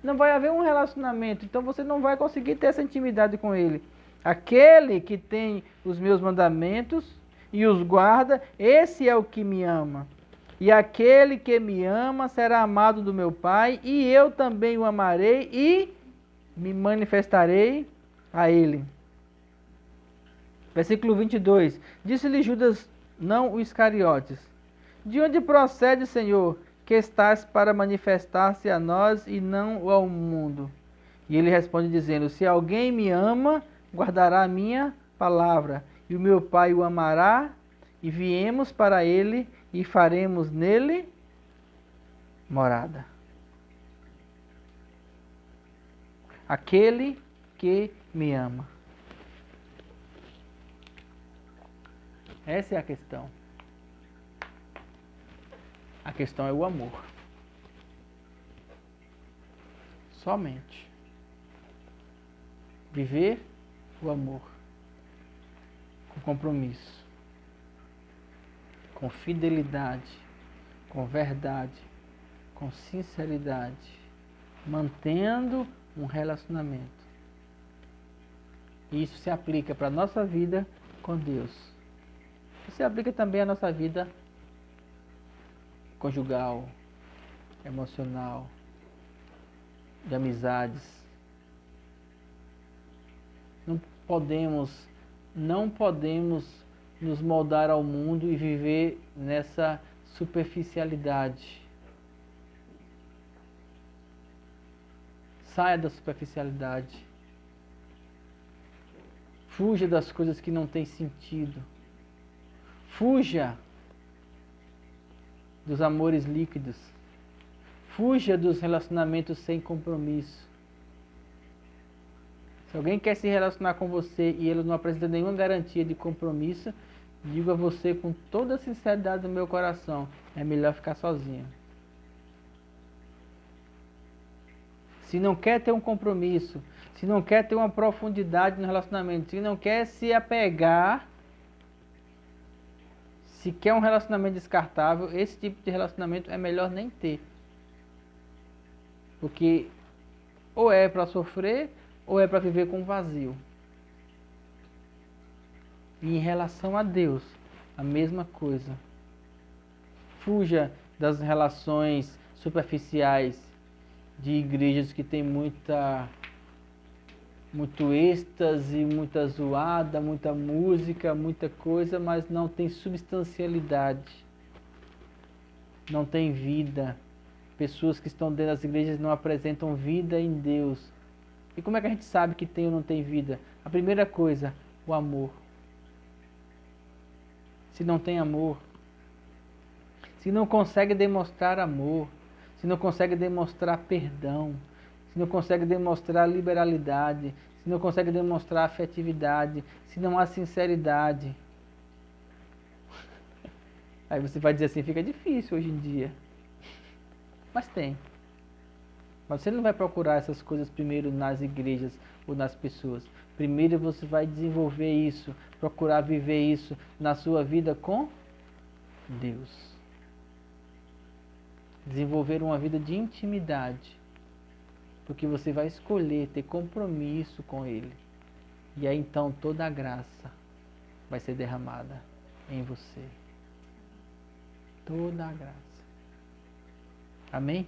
Não vai haver um relacionamento. Então você não vai conseguir ter essa intimidade com ele. Aquele que tem os meus mandamentos e os guarda, esse é o que me ama. E aquele que me ama será amado do meu Pai, e eu também o amarei e me manifestarei a ele. Versículo 22. Disse-lhe Judas, não o Iscariotes: de onde procede, Senhor, que estás para manifestar-se a nós e não ao mundo? E ele responde dizendo: se alguém me ama, guardará a minha palavra, e o meu Pai o amará, e viemos para ele e faremos nele morada. Aquele que me ama. Essa é a questão. A questão é o amor. Somente. Viver o amor. Com compromisso. Com fidelidade. Com verdade. Com sinceridade. Mantendo um relacionamento. E isso se aplica para a nossa vida com Deus. Isso se aplica também à nossa vida conjugal, emocional, de amizades. Não podemos nos moldar ao mundo e viver nessa superficialidade. Saia da superficialidade. Fuja das coisas que não têm sentido. Fuja dos amores líquidos. Fuja dos relacionamentos sem compromisso. Se alguém quer se relacionar com você e ele não apresenta nenhuma garantia de compromisso, digo a você com toda a sinceridade do meu coração, é melhor ficar sozinho. Se não quer ter um compromisso, se não quer ter uma profundidade no relacionamento, se não quer se apegar, se quer um relacionamento descartável, esse tipo de relacionamento é melhor nem ter. Porque ou é para sofrer, ou é para viver com vazio. E em relação a Deus, a mesma coisa. Fuja das relações superficiais de igrejas que tem muito êxtase, muita zoada, muita música, muita coisa, mas não tem substancialidade, não tem vida. Pessoas que estão dentro das igrejas não apresentam vida em Deus. E como é que a gente sabe que tem ou não tem vida? A primeira coisa, o amor. Se não tem amor, se não consegue demonstrar amor, se não consegue demonstrar perdão, se não consegue demonstrar liberalidade, se não consegue demonstrar afetividade, se não há sinceridade. Aí você vai dizer assim, fica difícil hoje em dia. Mas tem. Mas você não vai procurar essas coisas primeiro nas igrejas ou nas pessoas. Primeiro você vai desenvolver isso, procurar viver isso na sua vida com Deus. Desenvolver uma vida de intimidade. Porque você vai escolher ter compromisso com Ele. E aí então toda a graça vai ser derramada em você. Toda a graça. Amém?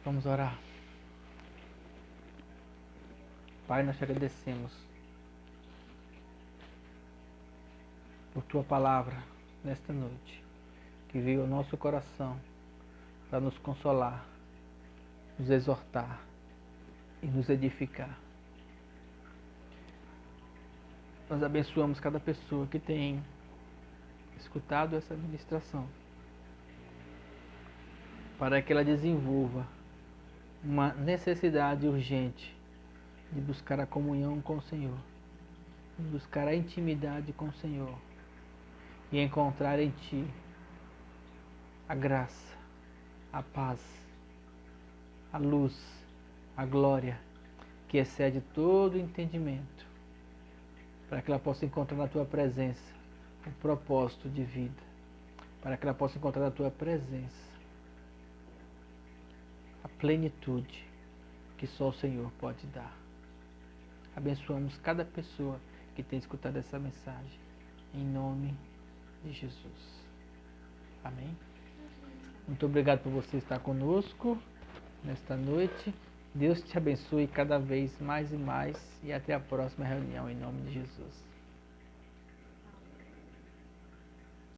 Vamos orar. Pai, nós te agradecemos por Tua palavra nesta noite, que veio ao nosso coração para nos consolar, nos exortar e nos edificar. Nós abençoamos cada pessoa que tem escutado essa ministração, para que ela desenvolva uma necessidade urgente de buscar a comunhão com o Senhor, de buscar a intimidade com o Senhor e encontrar em Ti a graça, a paz, a luz, a glória que excede todo entendimento, para que ela possa encontrar na Tua presença o propósito de vida, para que ela possa encontrar na Tua presença a plenitude que só o Senhor pode dar. Abençoamos cada pessoa que tem escutado essa mensagem, em nome de Jesus. Amém? Muito obrigado por você estar conosco nesta noite. Deus te abençoe cada vez mais e mais, e até a próxima reunião, em nome de Jesus.